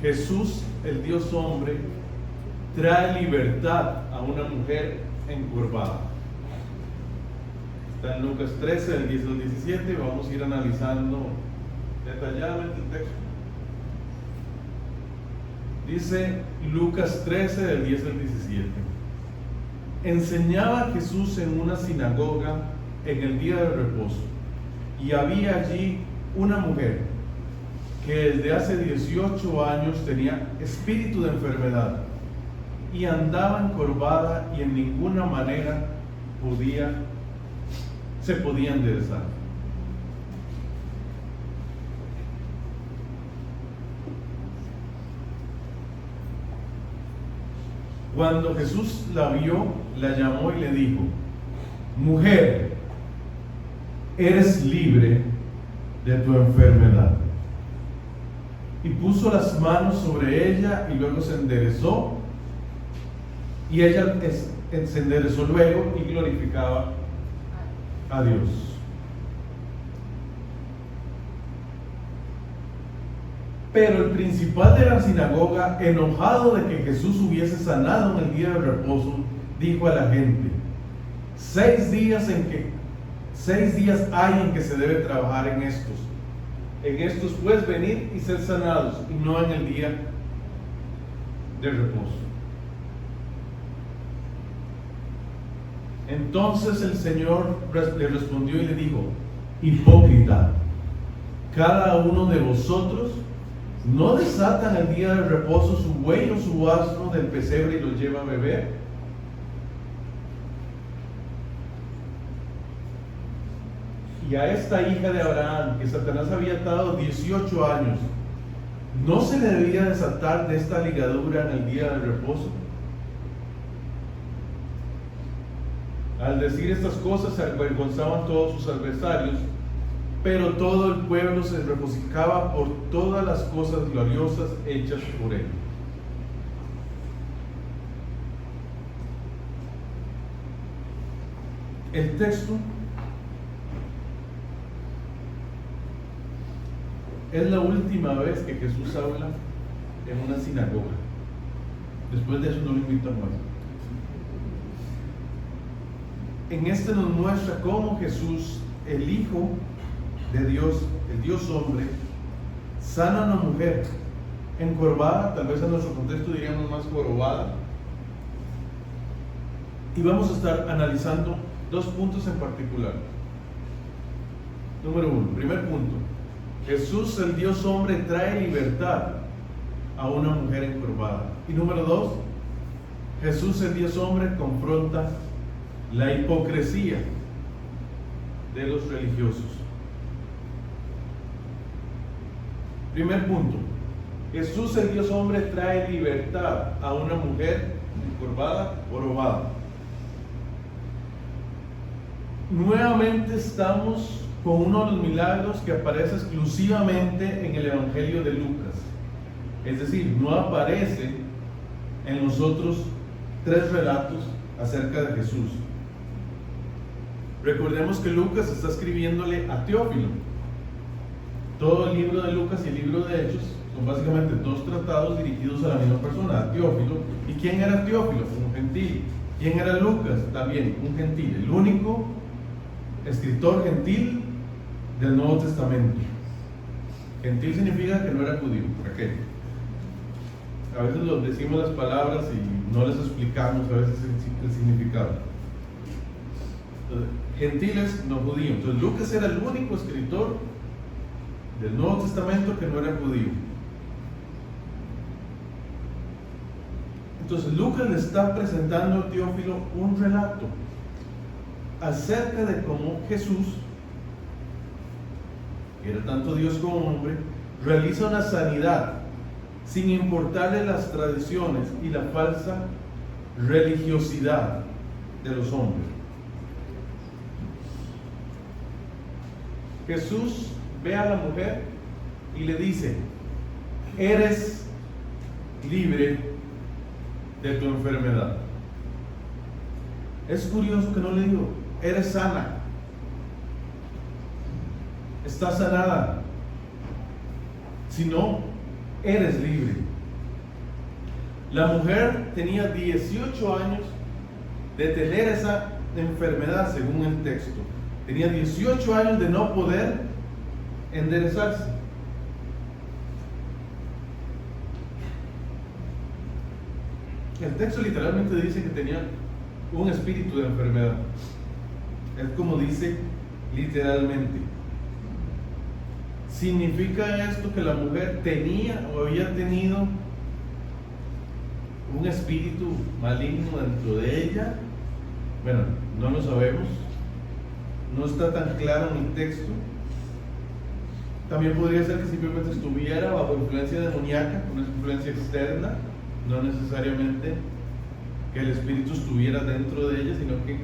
Jesús, el Dios hombre, trae libertad a una mujer encurvada. Está en Lucas 13, del 10 al 17. Vamos a ir analizando detalladamente el texto. Dice Lucas 13, del 10 al 17. Enseñaba Jesús en una sinagoga en el día de reposo, y había allí una mujer que desde hace 18 años tenía espíritu de enfermedad y andaba encorvada y en ninguna manera se podía enderezar. Cuando Jesús la vio, la llamó y le dijo: mujer, eres libre de tu enfermedad. Y puso las manos sobre ella y luego se enderezó, y ella se enderezó luego y glorificaba a Dios. Pero el principal de la sinagoga, enojado de que Jesús hubiese sanado en el día de reposo, dijo a la gente: 6 días hay en que se debe trabajar en estos. En estos pues venid y ser sanados, y no en el día de reposo. Entonces el Señor le respondió y le dijo: hipócrita, cada uno de vosotros no desata en el día de reposo su buey o su asno del pesebre y lo lleva a beber. Y a esta hija de Abraham, que Satanás había atado 18 años, ¿no se le debía desatar de esta ligadura en el día de reposo? Al decir estas cosas se avergonzaban todos sus adversarios, pero todo el pueblo se regocijaba por todas las cosas gloriosas hechas por él. El texto es la última vez que Jesús habla en una sinagoga. Después de eso no lo invitan más. En este nos muestra cómo Jesús, el Hijo de Dios, el Dios hombre, sana a una mujer encorvada, tal vez en nuestro contexto diríamos más jorobada. Y vamos a estar analizando 2 puntos en particular. Número 1, primer punto: Jesús, el Dios hombre, trae libertad a una mujer encorvada. Y número 2, Jesús, el Dios hombre, confronta la hipocresía de los religiosos. Primer punto: Jesús, el Dios hombre, trae libertad a una mujer encorvada, jorobada. Nuevamente estamos con uno de los milagros que aparece exclusivamente en el Evangelio de Lucas. Es decir, no aparece en los otros 3 relatos acerca de Jesús. Recordemos que Lucas está escribiéndole a Teófilo. Todo el libro de Lucas y el libro de Hechos son básicamente 2 tratados dirigidos a la misma persona, a Teófilo. ¿Y quién era Teófilo? Un gentil. ¿Quién era Lucas? También un gentil. El único escritor gentil del Nuevo Testamento. Gentil significa que no era judío. ¿Para qué? A veces los decimos las palabras y no les explicamos a veces el significado. Entonces, gentiles, no judíos. Entonces Lucas era el único escritor del Nuevo Testamento que no era judío. Entonces Lucas le está presentando a Teófilo un relato acerca de cómo Jesús, que era tanto Dios como hombre, realiza una sanidad sin importarle las tradiciones y la falsa religiosidad de los hombres. Jesús ve a la mujer y le dice: eres libre de tu enfermedad. Es curioso que no le digo: eres sana, estás sanada, sino eres libre. La mujer tenía 18 años de tener esa enfermedad, según el texto. Tenía 18 años de no poder enderezarse. El texto literalmente dice que tenía un espíritu de enfermedad. Es como dice literalmente. ¿Significa esto que la mujer tenía o había tenido un espíritu maligno dentro de ella? Bueno, no lo sabemos. No está tan claro en el texto. También podría ser que simplemente estuviera bajo influencia demoníaca, una influencia externa, no necesariamente que el espíritu estuviera dentro de ella, sino que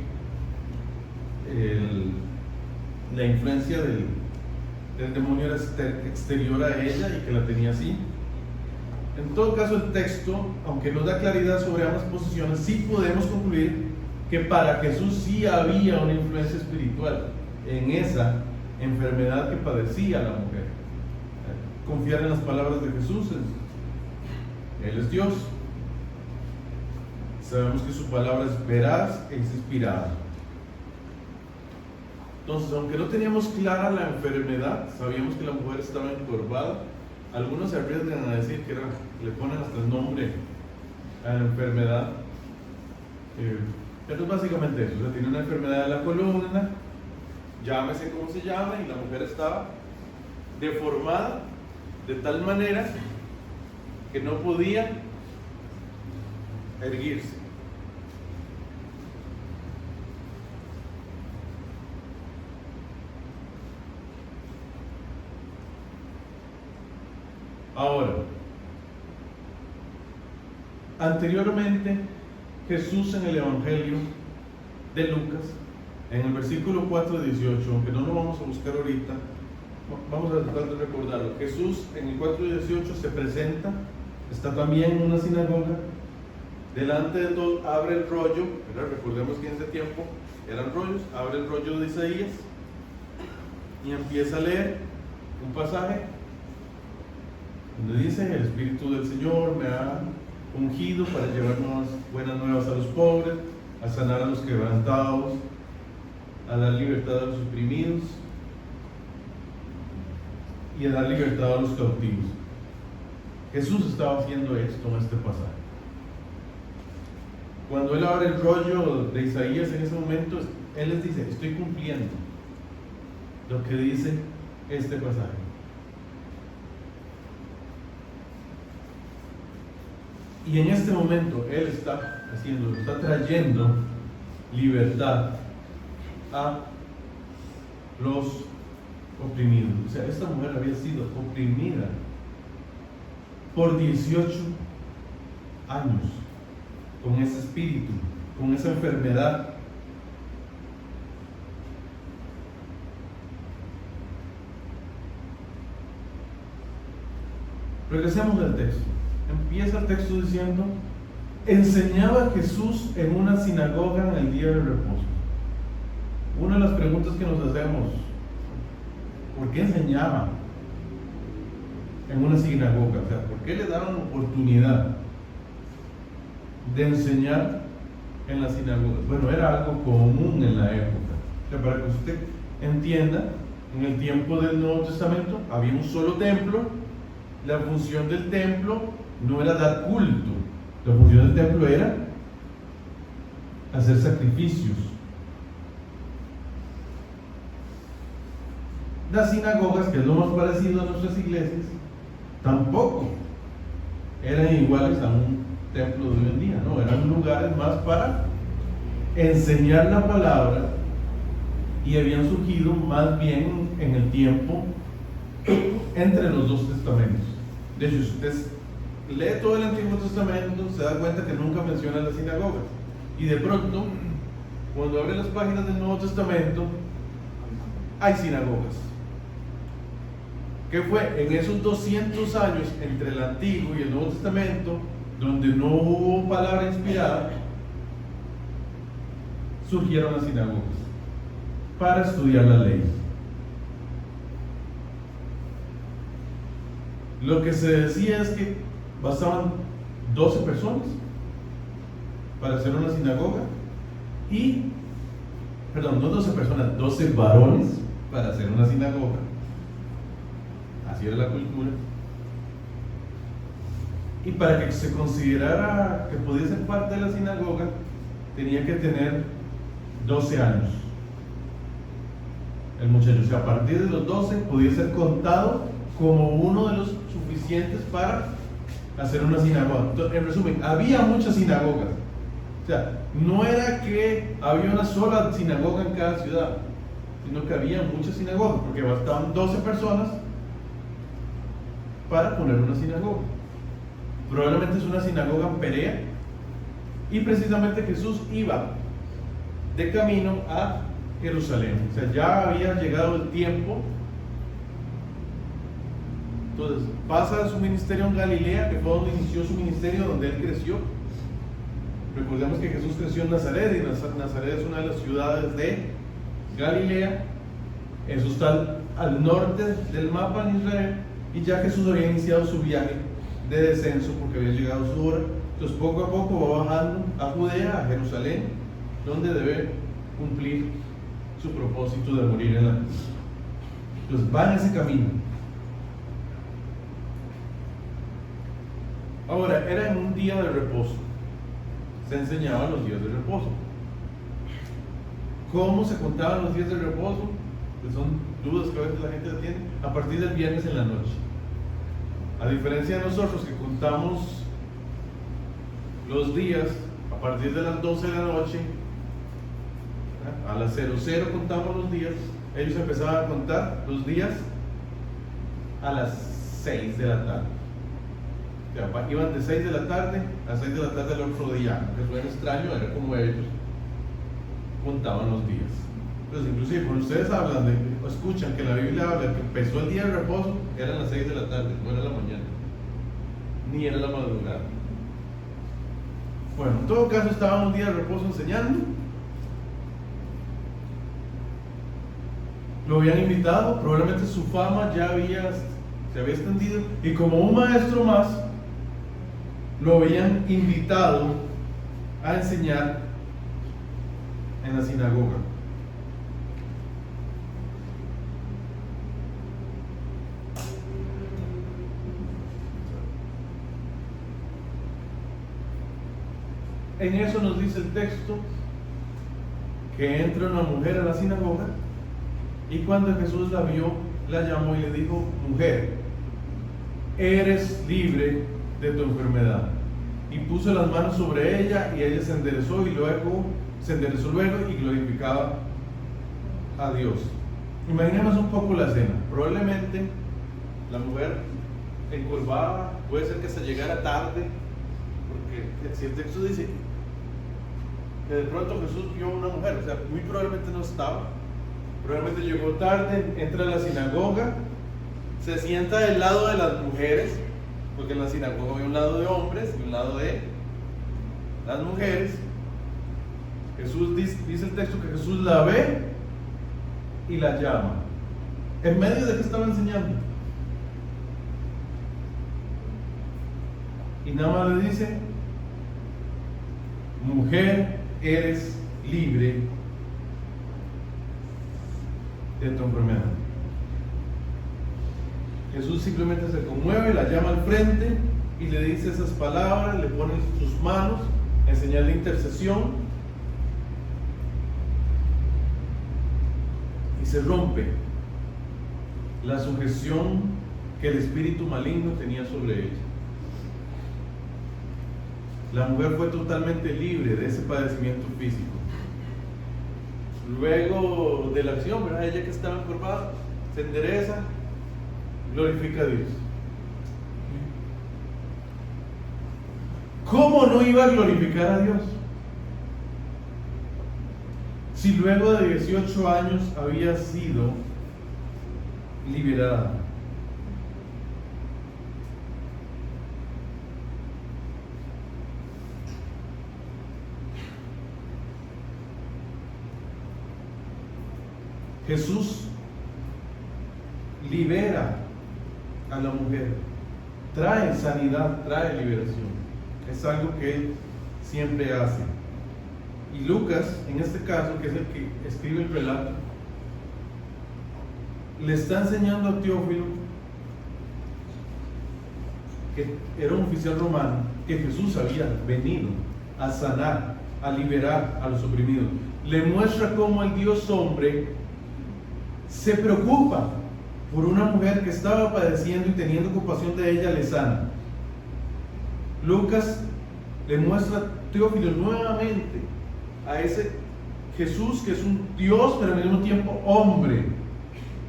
la influencia del demonio era exterior a ella y que la tenía así. En todo caso, el texto, aunque nos da claridad sobre ambas posiciones, sí podemos concluir que para Jesús sí había una influencia espiritual en esa enfermedad que padecía la mujer. Confiar en las palabras de Jesús, Él es Dios. Sabemos que su palabra es veraz e es inspirada. Entonces, aunque no teníamos clara la enfermedad, sabíamos que la mujer estaba encorvada. Algunos se arriesgan a decir que le ponen hasta el nombre a la enfermedad. Pero es básicamente eso. O sea, tiene una enfermedad de la columna, llámese como se llama, y la mujer estaba deformada de tal manera que no podía erguirse. Ahora, anteriormente Jesús en el Evangelio de Lucas, en el versículo 4:18, aunque no lo vamos a buscar ahorita, vamos a tratar de recordarlo. Jesús en el 4:18 se presenta, está también en una sinagoga, delante de todos, abre el rollo, ¿verdad? Recordemos que en ese tiempo eran rollos, abre el rollo de Isaías y empieza a leer un pasaje donde dice: el Espíritu del Señor me ha ungido para llevar buenas nuevas a los pobres, a sanar a los quebrantados, a dar libertad a los oprimidos y a dar libertad a los cautivos. Jesús estaba haciendo esto en este pasaje. Cuando Él abre el rollo de Isaías en ese momento, Él les dice: estoy cumpliendo lo que dice este pasaje. Y en este momento Él está trayendo libertad a los oprimidos. O sea, esta mujer había sido oprimida por 18 años con ese espíritu, con esa enfermedad. Regresemos al texto. Empieza el texto diciendo: enseñaba Jesús en una sinagoga en el día del reposo. Una de las preguntas que nos hacemos: ¿por qué enseñaba en una sinagoga? O sea, ¿por qué le daban oportunidad de enseñar en la sinagoga? Bueno, era algo común en la época. O sea, para que usted entienda, en el tiempo del Nuevo Testamento había un solo templo. La función del templo no era dar culto, la función del templo era hacer sacrificios. Las sinagogas, que es lo más parecido a nuestras iglesias, tampoco eran iguales a un templo de hoy en día, no, eran lugares más para enseñar la palabra, y habían surgido más bien en el tiempo entre los dos testamentos. De hecho, si usted lee todo el Antiguo Testamento, se da cuenta que nunca menciona las sinagogas, y de pronto, cuando abre las páginas del Nuevo Testamento, hay sinagogas. ¿Qué fue? En esos 200 años entre el Antiguo y el Nuevo Testamento, donde no hubo palabra inspirada, surgieron las sinagogas para estudiar la ley. Lo que se decía es que bastaban 12 personas para hacer una sinagoga perdón, no 12 personas, 12 varones para hacer una sinagoga. Así era la cultura. Y para que se considerara que podía ser parte de la sinagoga, tenía que tener 12 años. El muchacho, o sea, a partir de los 12 podía ser contado como uno de los suficientes para hacer una sinagoga. Entonces, en resumen, había muchas sinagogas. O sea, no era que había una sola sinagoga en cada ciudad, sino que había muchas sinagogas, porque bastaban 12 personas para poner una sinagoga. Probablemente es una sinagoga en Perea, y precisamente Jesús iba de camino a Jerusalén. O sea, ya había llegado el tiempo. Entonces, pasa su ministerio en Galilea, que fue donde inició su ministerio, donde él creció. Recordemos que Jesús creció en Nazaret, y Nazaret es una de las ciudades de Galilea. Eso está al norte del mapa en Israel, y ya Jesús había iniciado su viaje de descenso porque había llegado su hora. Entonces, poco a poco va bajando a Judea, a Jerusalén, donde debe cumplir su propósito de morir en la cruz. Entonces, va en ese camino. Ahora, era en un día de reposo. Se enseñaban los días de reposo. ¿Cómo se contaban los días de reposo? Que son dudas que a veces la gente tiene. A partir del viernes en la noche. A diferencia de nosotros que contamos los días a partir de las 12 de la noche, a las 00 contamos los días. Ellos empezaban a contar los días a las 6 de la tarde. O sea, iban de 6 de la tarde a 6 de la tarde del otro día, que suena extraño, era como ellos contaban los días. Entonces, inclusive cuando ustedes hablan o escuchan que la Biblia habla que empezó el día de reposo, eran las 6 de la tarde, no era la mañana, ni era la madrugada. Bueno, en todo caso estaban un día de reposo enseñando. Lo habían invitado, probablemente su fama ya se había extendido, y como un maestro más, lo habían invitado a enseñar en la sinagoga. En eso nos dice el texto que entra una mujer a la sinagoga, y cuando Jesús la vio, la llamó y le dijo: mujer, eres libre de tu enfermedad. Y puso las manos sobre ella, y ella se enderezó luego y glorificaba a Dios. Imaginemos un poco la escena. Probablemente la mujer encorvada, puede ser que se llegara tarde, porque si el texto dice que de pronto Jesús vio a una mujer, o sea, muy probablemente no estaba, probablemente llegó tarde, entra a la sinagoga, se sienta del lado de las mujeres, porque en la sinagoga hay un lado de hombres y un lado de las mujeres. Jesús dice el texto que Jesús la ve y la llama. ¿En medio de qué estaba enseñando? Y nada más le dice: mujer, eres libre de tu enfermedad. Jesús simplemente se conmueve, la llama al frente y le dice esas palabras, le pone sus manos en señal de intercesión, y se rompe la sujeción que el espíritu maligno tenía sobre ella. La mujer fue totalmente libre de ese padecimiento físico. Luego de la acción, ¿verdad? Ella que estaba encorvada se endereza, glorifica a Dios. ¿Cómo no iba a glorificar a Dios? Si luego de 18 años había sido liberada. Jesús libera a la mujer, trae sanidad, trae liberación. Es algo que Él siempre hace. Y Lucas, en este caso, que es el que escribe el relato, le está enseñando a Teófilo, que era un oficial romano, que Jesús había venido a sanar, a liberar a los oprimidos. Le muestra cómo el Dios hombre se preocupa por una mujer que estaba padeciendo y teniendo compasión de ella, le sana. Lucas le muestra a Teófilo nuevamente a ese Jesús que es un Dios, pero al mismo tiempo hombre.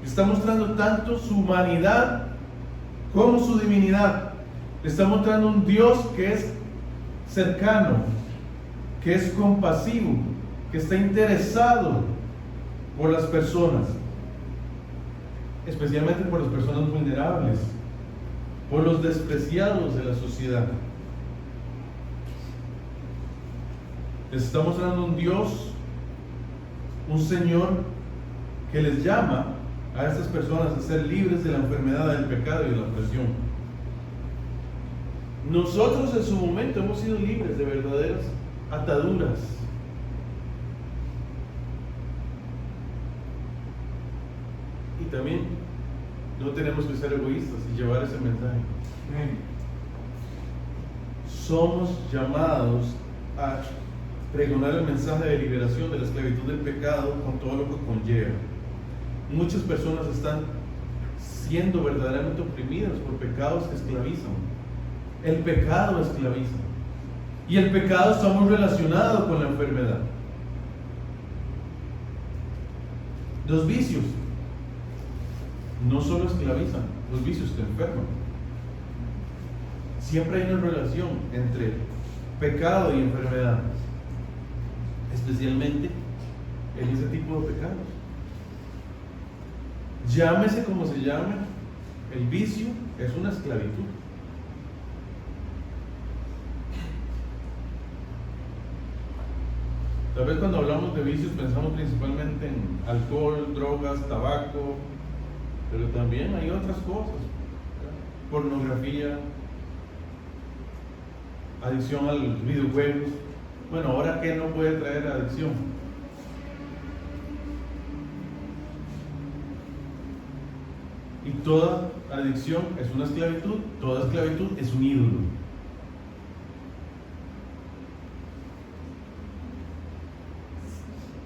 Está mostrando tanto su humanidad como su divinidad. Le está mostrando un Dios que es cercano, que es compasivo, que está interesado por las personas, especialmente por las personas vulnerables, por los despreciados de la sociedad. Les está mostrando un Dios, un Señor que les llama a estas personas a ser libres de la enfermedad, del pecado y de la opresión. Nosotros en su momento hemos sido libres de verdaderas ataduras. Y también no tenemos que ser egoístas y llevar ese mensaje. Somos llamados a pregonar el mensaje de liberación de la esclavitud del pecado con todo lo que conlleva. Muchas personas están siendo verdaderamente oprimidas por pecados que esclavizan. El pecado esclaviza. Y el pecado está muy relacionado con la enfermedad. Los vicios no solo esclavizan, los vicios te enferman. Siempre hay una relación entre pecado y enfermedad, especialmente en ese tipo de pecados. Llámese como se llame, el vicio es una esclavitud. Tal vez cuando hablamos de vicios pensamos principalmente en alcohol, drogas, tabaco, pero también hay otras cosas, pornografía, adicción a los videojuegos. Bueno, ahora ¿qué no puede traer adicción? Y toda adicción es una esclavitud, toda esclavitud es un ídolo.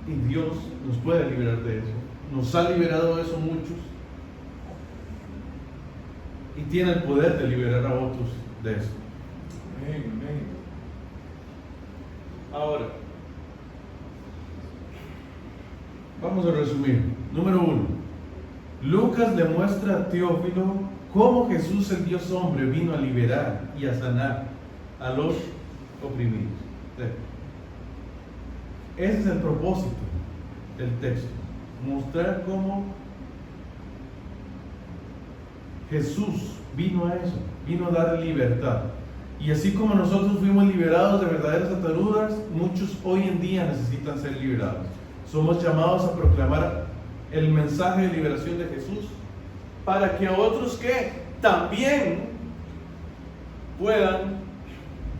Y Dios nos puede liberar de eso. Nos ha liberado de eso muchos. Y tiene el poder de liberar a otros de eso. Amén, amén. Ahora, vamos a resumir. Número 1. Lucas le muestra a Teófilo cómo Jesús, el Dios hombre, vino a liberar y a sanar a los oprimidos. Ese es el propósito del texto. Mostrar cómo Jesús vino a eso, vino a dar libertad. Y así como nosotros fuimos liberados de verdaderas ataduras, muchos hoy en día necesitan ser liberados. Somos llamados a proclamar el mensaje de liberación de Jesús para que otros que también puedan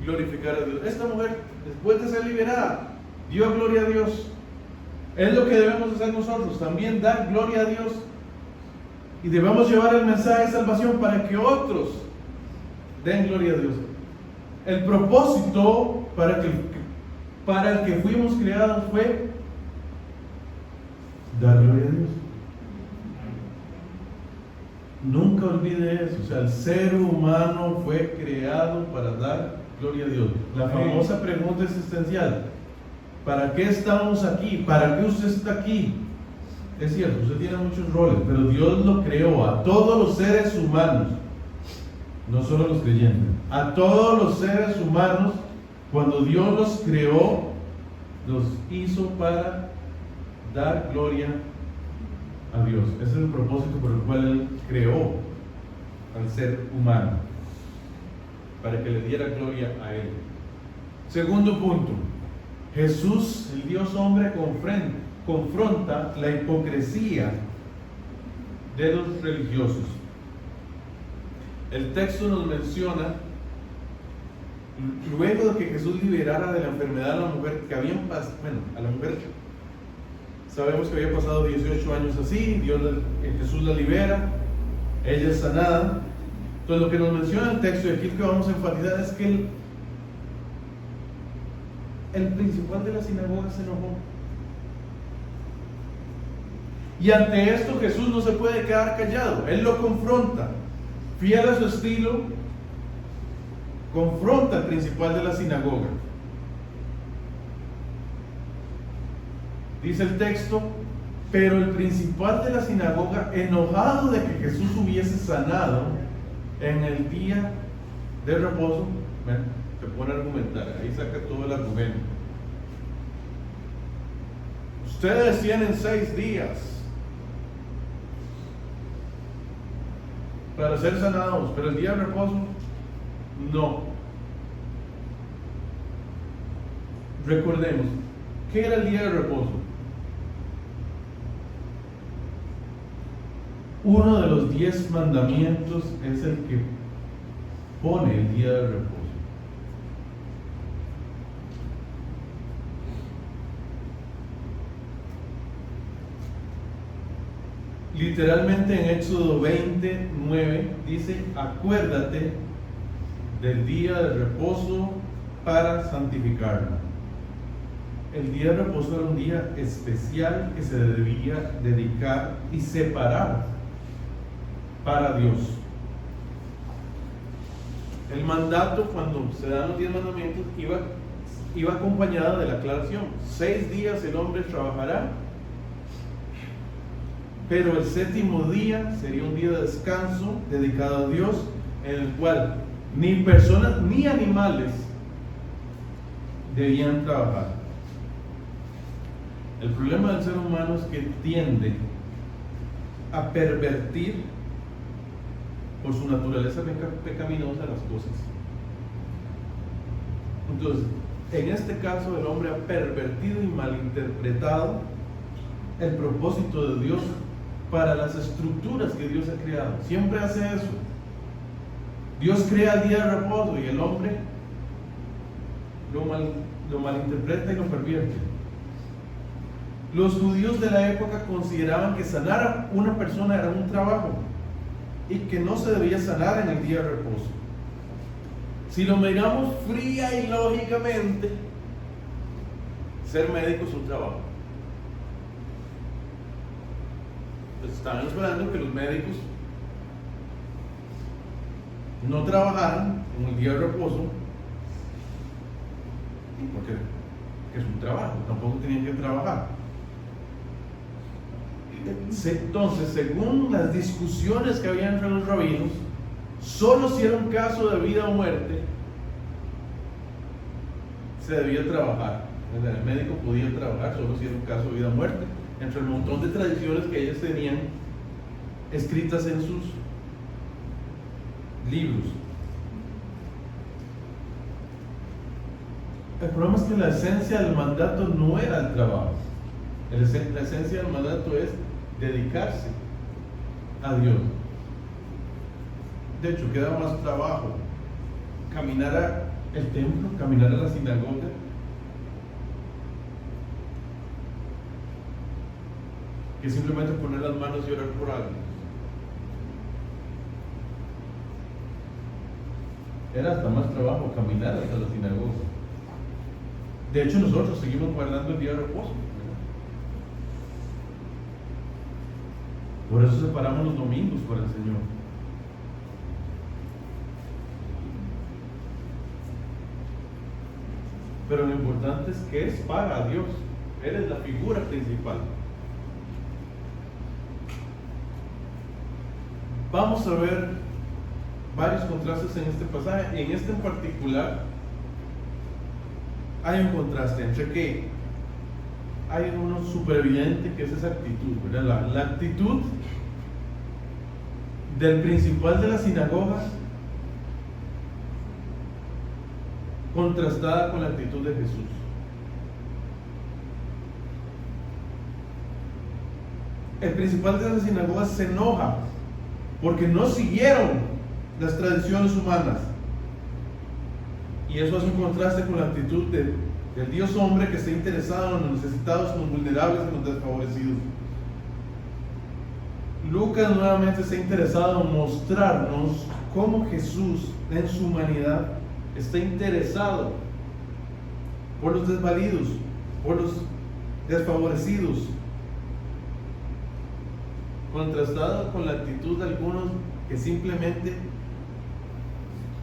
glorificar a Dios. Esta mujer, después de ser liberada, dio gloria a Dios. Es lo que debemos hacer nosotros, también dar gloria a Dios. Y debemos llevar el mensaje de salvación para que otros den gloria a Dios. El propósito para el que fuimos creados fue dar gloria a Dios. Nunca olvide eso. O sea, el ser humano fue creado para dar gloria a Dios. La famosa pregunta existencial: ¿para qué estamos aquí? ¿Para qué usted está aquí? Es cierto, usted tiene muchos roles, pero Dios lo creó a todos los seres humanos, no solo los creyentes, a todos los seres humanos. Cuando Dios los creó, los hizo para dar gloria a Dios. Ese es el propósito por el cual Él creó al ser humano, para que le diera gloria a Él. Segundo punto: Jesús, el Dios hombre, confronta la hipocresía de los religiosos. El texto nos menciona luego de que Jesús liberara de la enfermedad a la mujer que habían pasado, bueno, a la mujer sabemos que había pasado 18 años así, Jesús la libera, ella es sanada. Entonces lo que nos menciona el texto y aquí que vamos a enfatizar es que el principal de la sinagoga se enojó. Y ante esto Jesús no se puede quedar callado, Él lo confronta, fiel a su estilo, confronta al principal de la sinagoga. Dice el texto, pero el principal de la sinagoga, enojado de que Jesús hubiese sanado en el día de reposo, se pone a argumentar, ahí saca todo el argumento. Ustedes tienen 6 días para ser sanados, pero el día de reposo, no. Recordemos, ¿qué era el día de reposo? Uno de los 10 mandamientos es el que pone el día de reposo. Literalmente en Éxodo 29 dice, acuérdate del día de reposo para santificarlo. El día de reposo era un día especial que se debía dedicar y separar para Dios. El mandato, cuando se dan los 10 mandamientos, iba acompañado de la aclaración: 6 días el hombre trabajará, pero el 7º día sería un día de descanso dedicado a Dios, en el cual ni personas ni animales debían trabajar. El problema del ser humano es que tiende a pervertir por su naturaleza pecaminosa las cosas. Entonces, en este caso el hombre ha pervertido y malinterpretado el propósito de Dios para las estructuras que Dios ha creado. Siempre hace eso. Dios crea el día de reposo y el hombre lo malinterpreta y lo pervierte. Los judíos de la época consideraban que sanar a una persona era un trabajo y que no se debía sanar en el día de reposo. Si lo miramos fría y lógicamente, ser médico es un trabajo. Pues estaban esperando que los médicos no trabajaran en el día de reposo, porque es un trabajo, tampoco tenían que trabajar. Entonces, según las discusiones que había entre los rabinos, solo si era un caso de vida o muerte se debía trabajar. El médico podía trabajar solo si era un caso de vida o muerte, entre el montón de tradiciones que ellos tenían escritas en sus libros. El problema es que la esencia del mandato no era el trabajo. La esencia del mandato es dedicarse a Dios. De hecho, queda más trabajo caminar al templo, caminar a la sinagoga, que simplemente poner las manos y orar por alguien. Era hasta más trabajo caminar hasta la sinagoga. De hecho, nosotros seguimos guardando el día de reposo. Por eso separamos los domingos para el Señor. Pero lo importante es que es para Dios. Él es la figura principal. Vamos a ver varios contrastes en este pasaje. En este en particular hay un contraste entre que hay uno súper evidente, que es esa actitud, ¿verdad? La actitud del principal de la sinagoga contrastada con la actitud de Jesús. El principal de la sinagoga se enoja porque no siguieron las tradiciones humanas. Y eso hace un contraste con la actitud del Dios hombre que está interesado en los necesitados, en los vulnerables, en los desfavorecidos. Lucas nuevamente está interesado en mostrarnos cómo Jesús en su humanidad está interesado por los desvalidos, por los desfavorecidos, contrastado con la actitud de algunos que simplemente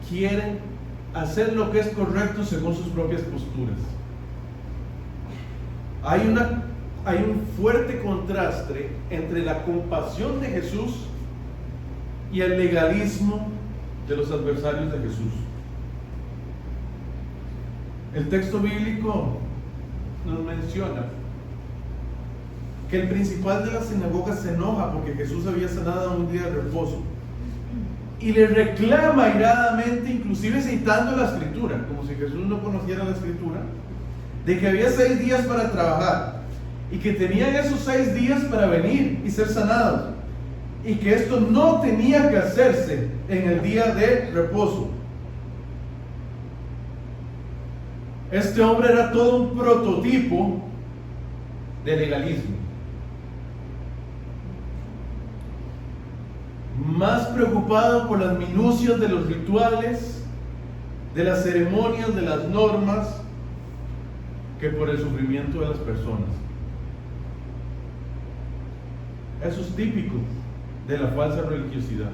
quieren hacer lo que es correcto según sus propias posturas. Hay un fuerte contraste entre la compasión de Jesús y el legalismo de los adversarios de Jesús. El texto bíblico nos menciona que el principal de la sinagoga se enoja porque Jesús había sanado en un día de reposo y le reclama airadamente, inclusive citando la escritura, como si Jesús no conociera la escritura, de que había 6 días para trabajar y que tenían esos 6 días para venir y ser sanados, y que esto no tenía que hacerse en el día de reposo. Este hombre era todo un prototipo de legalismo, más preocupado por las minucias de los rituales, de las ceremonias, de las normas, que por el sufrimiento de las personas. Eso es típico de la falsa religiosidad.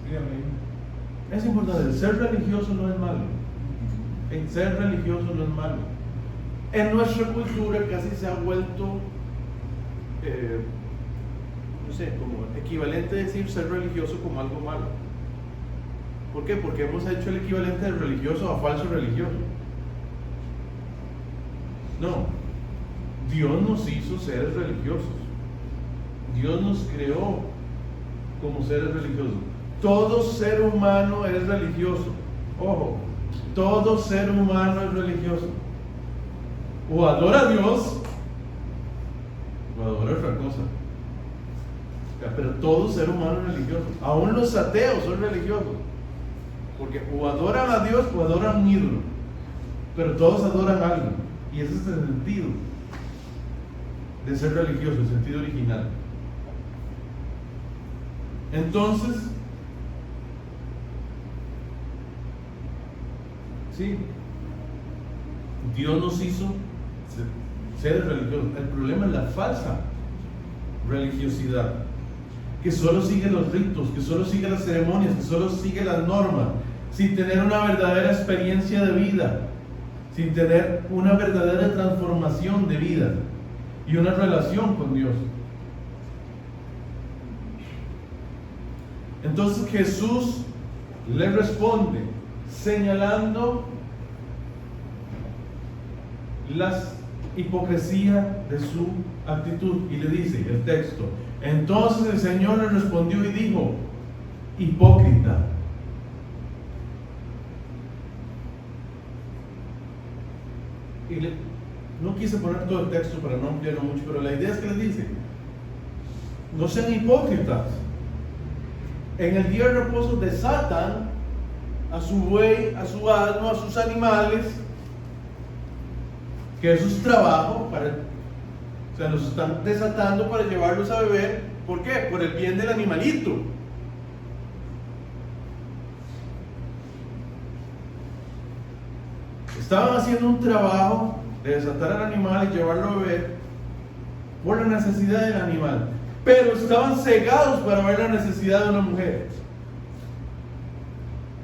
Sí, amén. Es importante, el ser religioso no es malo. El ser religioso no es malo. En nuestra cultura casi se ha vuelto, no sé, como equivalente a decir ser religioso como algo malo. ¿Por qué? Porque hemos hecho el equivalente de religioso a falso religioso. No, Dios nos hizo seres religiosos. Dios nos creó como seres religiosos. Todo ser humano es religioso. Ojo, todo ser humano es religioso. O adora a Dios, o adora otra cosa. Pero todo ser humano es religioso. Aún los ateos son religiosos. Porque o adoran a Dios o adoran a un ídolo. Pero todos adoran a algo. Y ese es el sentido de ser religioso, el sentido original. Entonces, sí, Dios nos hizo seres religiosos. El problema es la falsa religiosidad, que solo sigue los ritos, que solo sigue las ceremonias, que solo sigue las normas, sin tener una verdadera experiencia de vida, sin tener una verdadera transformación de vida y una relación con Dios. Entonces Jesús le responde señalando la hipocresía de su actitud y le dice el texto: entonces el Señor le respondió y dijo: hipócrita, no quise poner todo el texto para no ampliarlo mucho, pero la idea es que les dice: no sean hipócritas. En el día de reposo desatan a su buey, a su asno, a sus animales, que eso es trabajo, o sea, los están desatando para llevarlos a beber. ¿Por qué? Por el bien del animalito. Estaban haciendo un trabajo de desatar al animal y llevarlo a beber por la necesidad del animal, pero estaban cegados para ver la necesidad de una mujer.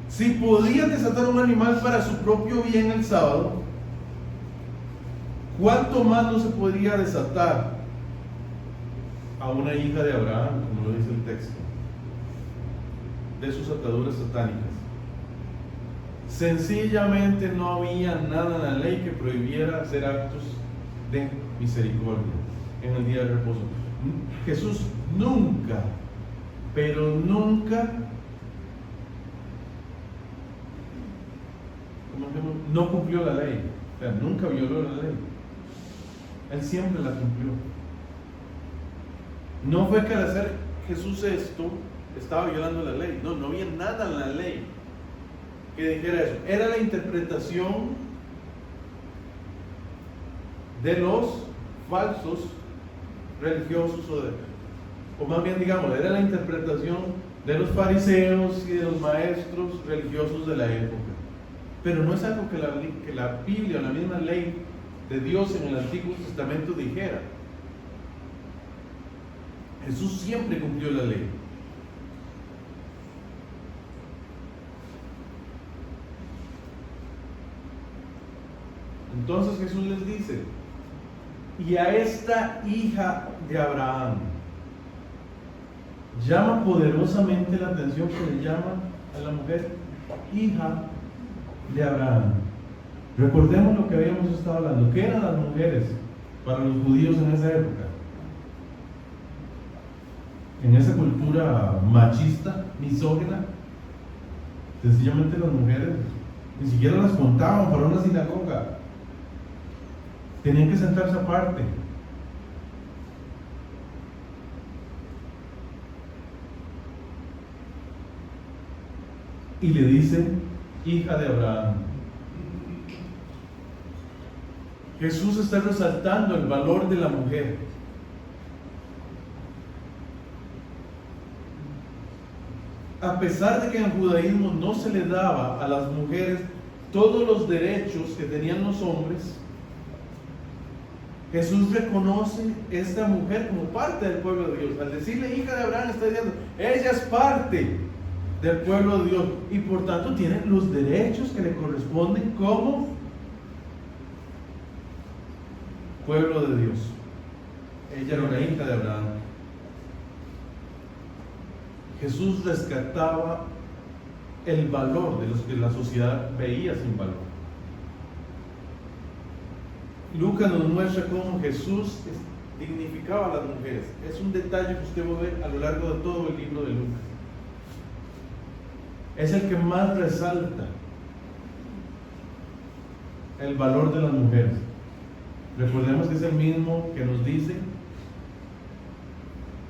Si podían desatar un animal para su propio bien el sábado, ¿cuánto más no se podría desatar a una hija de Abraham, como lo dice el texto, de sus ataduras satánicas? Sencillamente no había nada en la ley que prohibiera hacer actos de misericordia en el día de reposo. Jesús nunca, pero nunca, no cumplió la ley. O sea, nunca violó la ley. Él siempre la cumplió. No fue que al hacer Jesús esto estaba violando la ley. No había nada en la ley que dijera eso. Era la interpretación de los falsos religiosos, o más bien digamos, era la interpretación de los fariseos y de los maestros religiosos de la época. Pero no es algo que la Biblia o la misma ley de Dios en el Antiguo Testamento dijera. Jesús siempre cumplió la ley. Entonces Jesús les dice: y a esta hija de Abraham. Llama poderosamente la atención que le llama a la mujer hija de Abraham. Recordemos lo que habíamos estado hablando. ¿Qué eran las mujeres para los judíos en esa época? En esa cultura machista, misógina, sencillamente las mujeres ni siquiera las contaban para una sinagoga. Tenían que sentarse aparte. Y le dice hija de Abraham. Jesús está resaltando el valor de la mujer. A pesar de que en el judaísmo no se le daba a las mujeres todos los derechos que tenían los hombres, Jesús reconoce a esta mujer como parte del pueblo de Dios. Al decirle hija de Abraham, está diciendo, ella es parte del pueblo de Dios y por tanto tiene los derechos que le corresponden como pueblo de Dios. Ella era una hija de Abraham. Jesús rescataba el valor de los que la sociedad veía sin valor. Lucas nos muestra cómo Jesús dignificaba a las mujeres. Es un detalle que usted va a ver a lo largo de todo el libro de Lucas. Es el que más resalta el valor de las mujeres. Recordemos que es el mismo que nos dice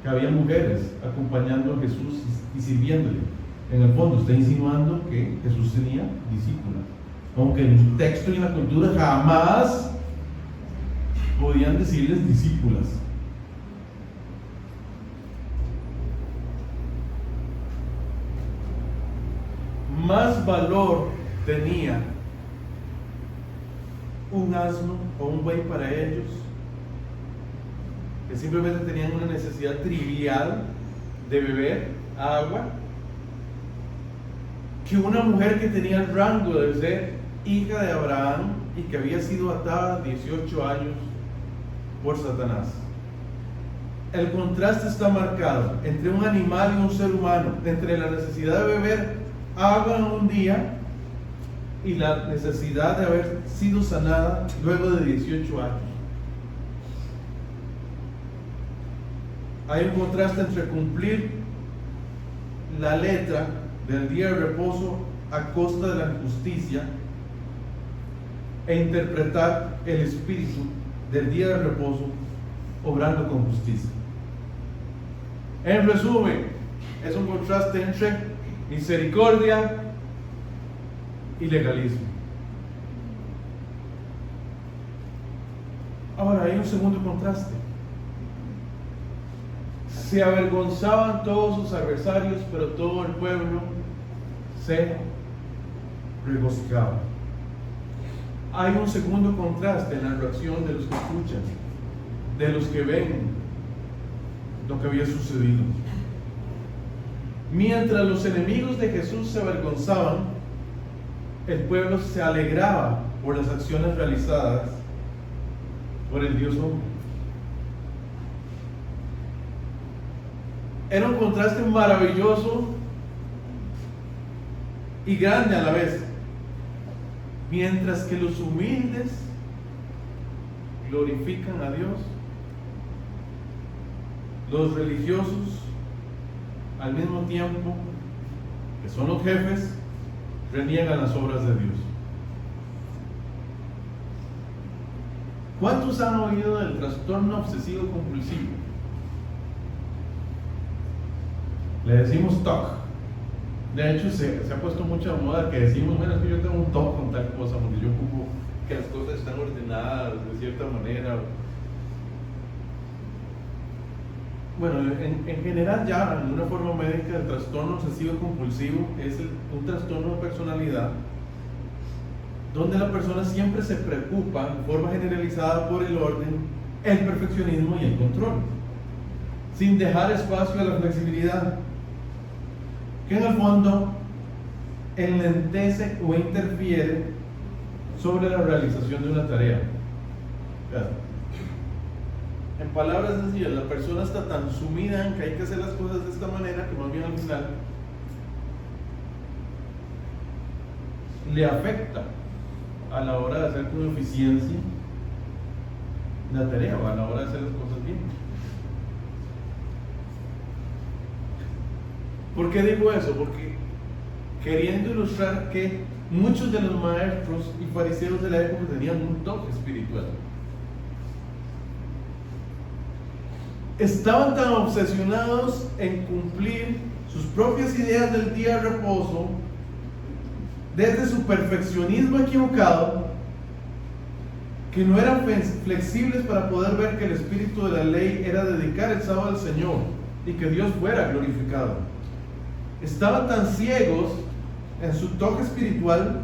que había mujeres acompañando a Jesús y sirviéndole. En el fondo está insinuando que Jesús tenía discípulas, aunque en el texto y en la cultura jamás podían decirles discípulas. Más valor tenía un asno o un buey para ellos, que simplemente tenían una necesidad trivial de beber agua, que una mujer que tenía el rango de ser hija de Abraham y que había sido atada 18 años por Satanás. El contraste está marcado entre un animal y un ser humano, entre la necesidad de beber agua en un día y la necesidad de haber sido sanada luego de 18 años. Hay un contraste entre cumplir la letra del día de reposo a costa de la injusticia e interpretar el espíritu del día de reposo obrando con justicia. En resumen, es un contraste entre misericordia y legalismo. Ahora hay un segundo contraste. Se avergonzaban todos sus adversarios, pero todo el pueblo se regocijaba. Hay un segundo contraste en la reacción de los que escuchan, de los que ven lo que había sucedido. Mientras los enemigos de Jesús se avergonzaban, el pueblo se alegraba por las acciones realizadas por el Dios hombre. Era un contraste maravilloso y grande a la vez. Mientras que los humildes glorifican a Dios, los religiosos, al mismo tiempo que son los jefes, reniegan las obras de Dios. ¿Cuántos han oído del trastorno obsesivo compulsivo? Le decimos TOC. De hecho, se ha puesto mucha moda que decimos, bueno, es que yo tengo un toque con tal cosa, porque yo ocupo que las cosas están ordenadas de cierta manera. Bueno, en general ya en una forma médica el trastorno obsesivo compulsivo es un trastorno de personalidad donde la persona siempre se preocupa de forma generalizada por el orden, el perfeccionismo y el control, sin dejar espacio a la flexibilidad, que en el fondo enlentece o interfiere sobre la realización de una tarea. En palabras sencillas, la persona está tan sumida en que hay que hacer las cosas de esta manera que más bien al final le afecta a la hora de hacer con eficiencia la tarea o a la hora de hacer las cosas bien. ¿Por qué digo eso? Porque queriendo ilustrar que muchos de los maestros y fariseos de la época tenían un toque espiritual. Estaban tan obsesionados en cumplir sus propias ideas del día de reposo desde su perfeccionismo equivocado que no eran flexibles para poder ver que el espíritu de la ley era dedicar el sábado al Señor y que Dios fuera glorificado. Estaban tan ciegos en su toque espiritual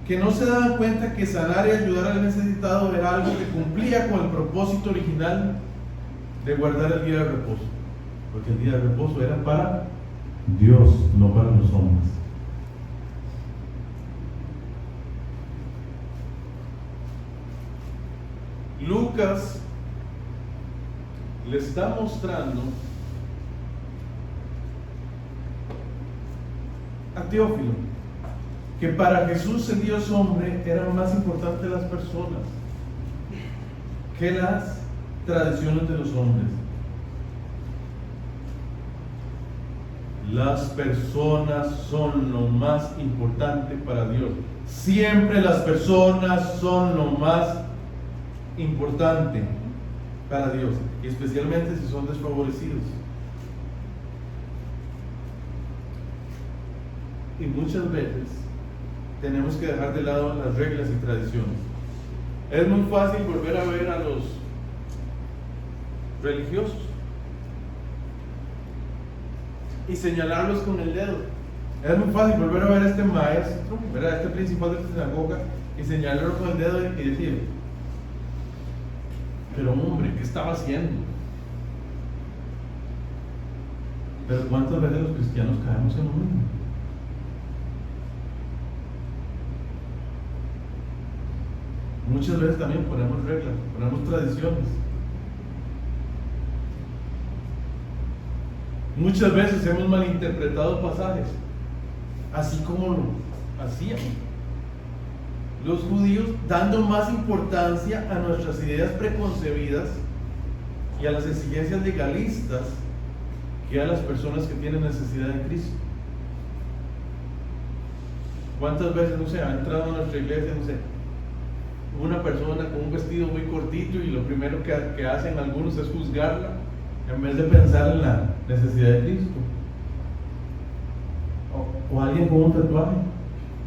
que no se daban cuenta que sanar y ayudar al necesitado era algo que cumplía con el propósito original de guardar el día de reposo, porque el día de reposo era para Dios, no para los hombres. Lucas le está mostrando a Teófilo que para Jesús el Dios hombre era más importante las personas que las tradiciones de los hombres. Las personas son lo más importante para Dios. Siempre las personas son lo más importante para Dios, y especialmente si son desfavorecidos. Y muchas veces tenemos que dejar de lado las reglas y tradiciones. Es muy fácil volver a ver a los religiosos y señalarlos con el dedo. Es muy fácil volver a ver a este maestro, a este principal de esta sinagoga, y señalarlo con el dedo y decir: pero hombre, ¿qué estaba haciendo? Pero ¿cuántas veces los cristianos caemos en lo mismo? Muchas veces también ponemos reglas, ponemos tradiciones. Muchas veces hemos malinterpretado pasajes, así como lo hacían los judíos, dando más importancia a nuestras ideas preconcebidas y a las exigencias legalistas que a las personas que tienen necesidad de Cristo. ¿Cuántas veces, no sé, ha entrado a nuestra iglesia, no sé, una persona con un vestido muy cortito y lo primero que hacen algunos es juzgarla en vez de pensar en la necesidad de Cristo? O alguien con un tatuaje,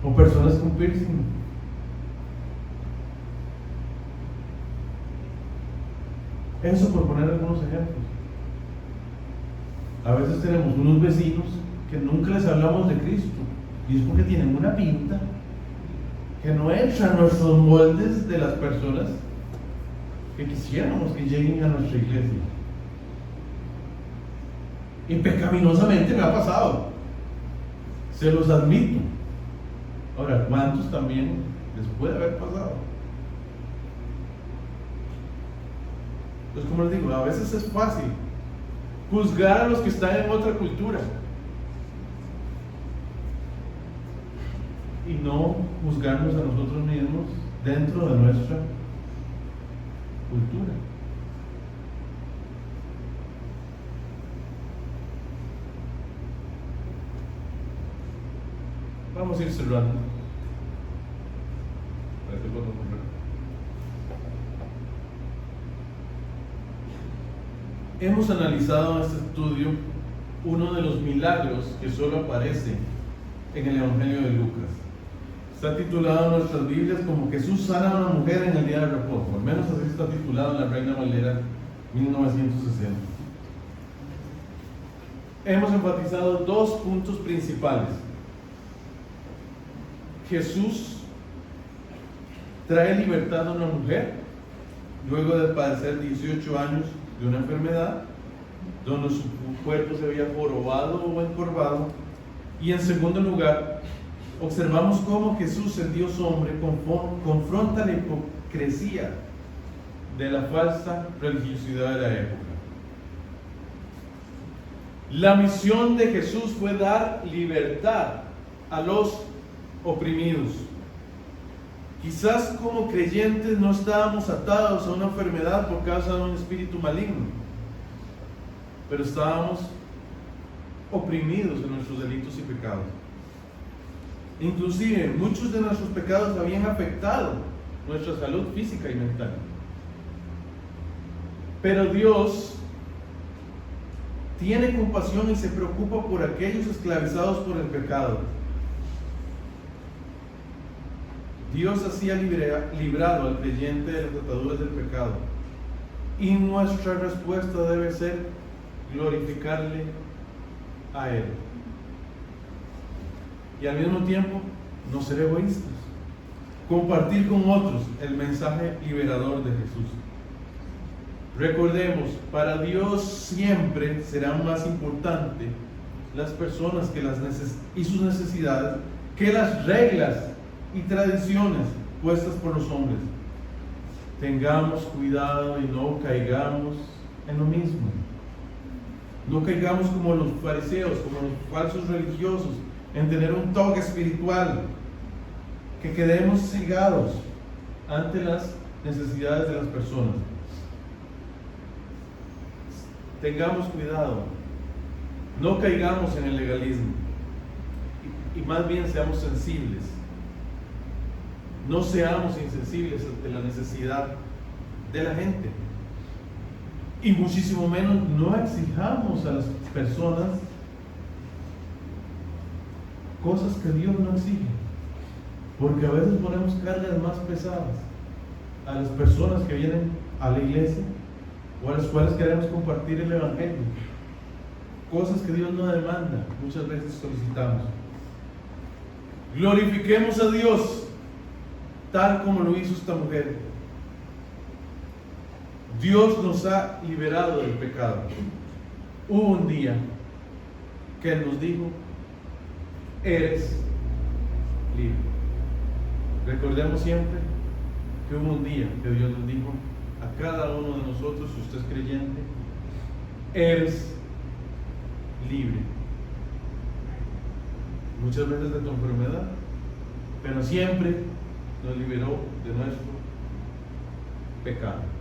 o personas con piercing. Eso por poner algunos ejemplos. A veces tenemos unos vecinos que nunca les hablamos de Cristo, y es porque tienen una pinta que no entra en nuestros moldes de las personas que quisiéramos que lleguen a nuestra iglesia. Y pecaminosamente me ha pasado, se los admito. Ahora, ¿cuántos también les puede haber pasado? Entonces, como les digo, a veces es fácil juzgar a los que están en otra cultura y no juzgarnos a nosotros mismos dentro de nuestra cultura. Vamos a ir cerrando. Hemos analizado en este estudio uno de los milagros que solo aparece en el Evangelio de Lucas. Está titulado en nuestras Biblias como Jesús sana a una mujer en el día de reposo. Al menos así está titulado en la Reina Valera 1960. Hemos enfatizado dos puntos principales. Jesús trae libertad a una mujer luego de padecer 18 años de una enfermedad donde su cuerpo se había jorobado o encorvado. Y en segundo lugar, observamos cómo Jesús, el Dios hombre, confronta la hipocresía de la falsa religiosidad de la época. La misión de Jesús fue dar libertad a los oprimidos. Quizás como creyentes no estábamos atados a una enfermedad por causa de un espíritu maligno, pero estábamos oprimidos en nuestros delitos y pecados. Inclusive muchos de nuestros pecados habían afectado nuestra salud física y mental. Pero Dios tiene compasión y se preocupa por aquellos esclavizados por el pecado. Dios así ha librado al creyente de las ataduras del pecado. Y nuestra respuesta debe ser glorificarle a Él. Y al mismo tiempo, no ser egoístas. Compartir con otros el mensaje liberador de Jesús. Recordemos, para Dios siempre serán más importantes las personas y sus necesidades que las reglas y tradiciones puestas por los hombres. Tengamos cuidado y no caigamos en lo mismo. No caigamos como los fariseos, como los falsos religiosos, en tener un toque espiritual, que quedemos cegados ante las necesidades de las personas. Tengamos cuidado, no caigamos en el legalismo y más bien seamos sensibles. No seamos insensibles ante la necesidad de la gente. Y muchísimo menos no exijamos a las personas cosas que Dios no exige. Porque a veces ponemos cargas más pesadas a las personas que vienen a la iglesia o a las cuales queremos compartir el Evangelio. Cosas que Dios no demanda, muchas veces solicitamos. Glorifiquemos a Dios tal como lo hizo esta mujer. Dios nos ha liberado del pecado. Hubo un día que Él nos dijo: eres libre. Recordemos siempre que hubo un día que Dios nos dijo a cada uno de nosotros: si usted es creyente, eres libre. Muchas veces de tu enfermedad, pero siempre nos liberó de nuestro pecado.